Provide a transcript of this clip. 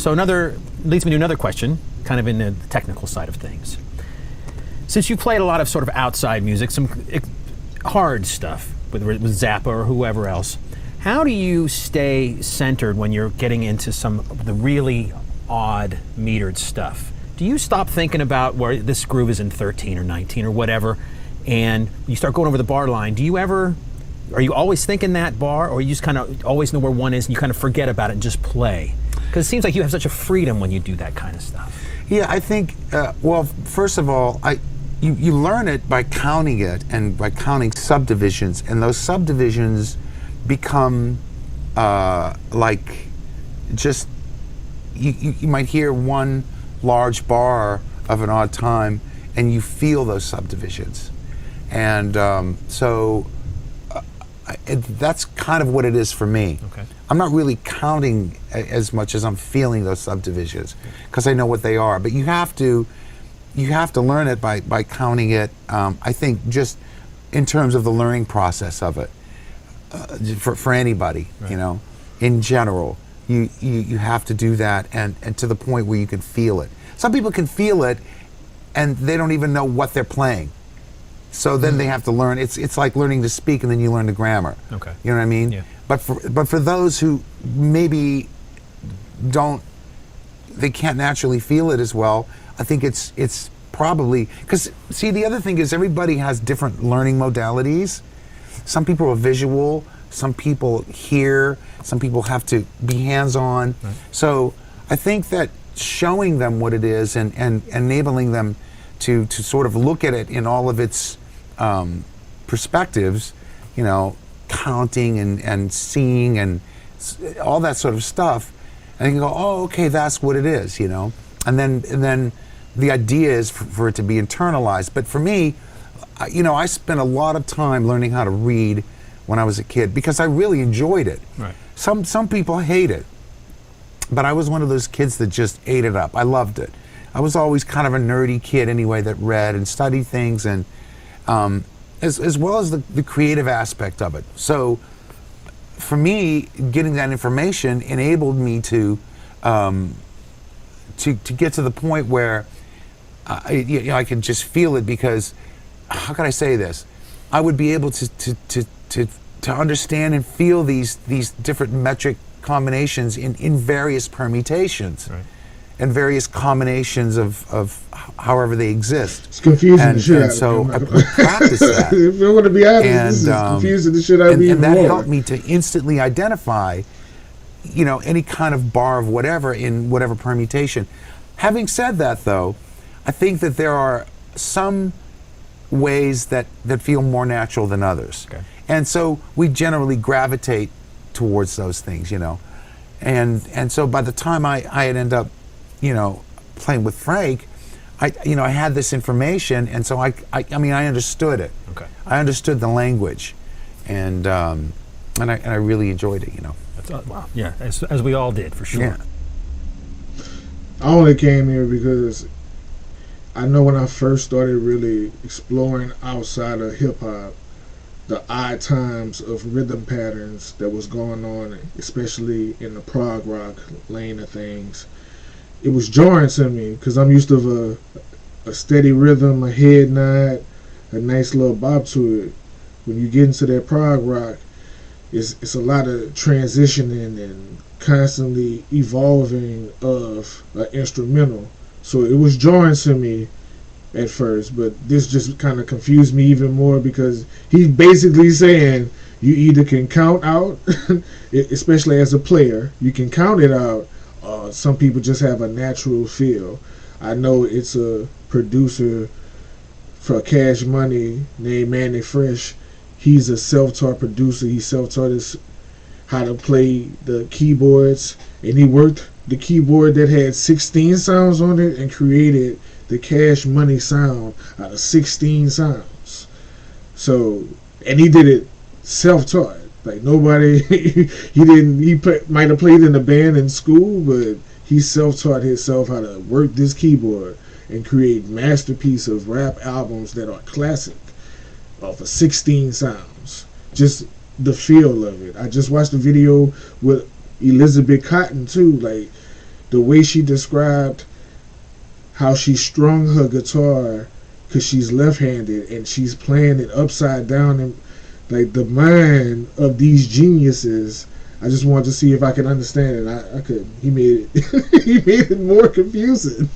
So another leads me to another question, kind of in the technical side of things. Since you played a lot of sort of outside music, some hard stuff, whether it was Zappa or whoever else, how do you stay centered when you're getting into some of the really odd metered stuff? Do you stop thinking about where this groove is in 13 or 19 or whatever, and you start going over the bar line? Are you always thinking that bar, or you just kind of always know where one is and you kind of forget about it and just play? Because it seems like you have such a freedom when you do that kind of stuff. Yeah, I think, well, first of all, you learn it by counting it and by counting subdivisions, and those subdivisions become like just, you might hear one large bar of an odd time and you feel those subdivisions. And that's kind of what it is for me. Okay. I'm not really counting as much as I'm feeling those subdivisions because I know what they are. But you have to learn it by counting it. I think just in terms of the learning process of it, for anybody, right. You know, in general, you have to do that and to the point where you can feel it. Some people can feel it and they don't even know what they're playing. So then they have to learn. It's like learning to speak and then you learn the grammar. Okay. You know what I mean? Yeah. But for those who maybe they can't naturally feel it as well, I think it's probably, because see, the other thing is everybody has different learning modalities. Some people are visual, some people hear, some people have to be hands-on. Right. So I think that showing them what it is and enabling them to sort of look at it in all of its perspectives, you know, counting and seeing and all that sort of stuff, and you can go, oh, okay, that's what it is, you know, and then the idea is for it to be internalized. But for me, you know, I spent a lot of time learning how to read when I was a kid because I really enjoyed it. Right. Some people hate it, but I was one of those kids that just ate it up. I loved it. I was always kind of a nerdy kid anyway that read and studied things, and as well as the creative aspect of it. So for me, getting that information enabled me to get to the point where I could just feel it, because how can I say this? I would be able to understand and feel these different metric combinations in various permitations. Right. And various combinations of however they exist. It's confusing and, the shit and out so of I practice that. If I'm going to be honest, this is confusing the shit out of me. And that helped me to instantly identify, you know, any kind of bar of whatever in whatever permutation. Having said that, though, I think that there are some ways that feel more natural than others. Okay. And so we generally gravitate towards those things, you know. And so by the time I had ended up, you know, playing with Frank, I had this information, and so I mean, I understood it. Okay. I understood the language, and I really enjoyed it, you know. That's, wow. Yeah, as we all did, for sure. Yeah. I only came here because I know when I first started really exploring outside of hip hop, the odd times of rhythm patterns that was going on, especially in the prog rock lane of things, it was jarring to me because I'm used to a steady rhythm, a head nod, a nice little bop to it. When you get into that prog rock, it's a lot of transitioning and constantly evolving of an instrumental. So it was jarring to me at first, but this just kind of confused me even more because he's basically saying you either can count out, especially as a player, you can count it out. Some people just have a natural feel. I know it's a producer for Cash Money named Manny Fresh. He's a self-taught producer. He self-taught us how to play the keyboards, and he worked the keyboard that had 16 sounds on it and created the Cash Money sound out of 16 sounds. So, and he did it self-taught. Like nobody, he might have played in a band in school, but he self-taught himself how to work this keyboard and create masterpiece of rap albums that are classic off of 16 sounds. Just the feel of it. I just watched a video with Elizabeth Cotton too. Like the way she described how she strung her guitar because she's left-handed and she's playing it upside down, and like the mind of these geniuses. I just wanted to see if I could understand it. I could. He made it. He made it more confusing.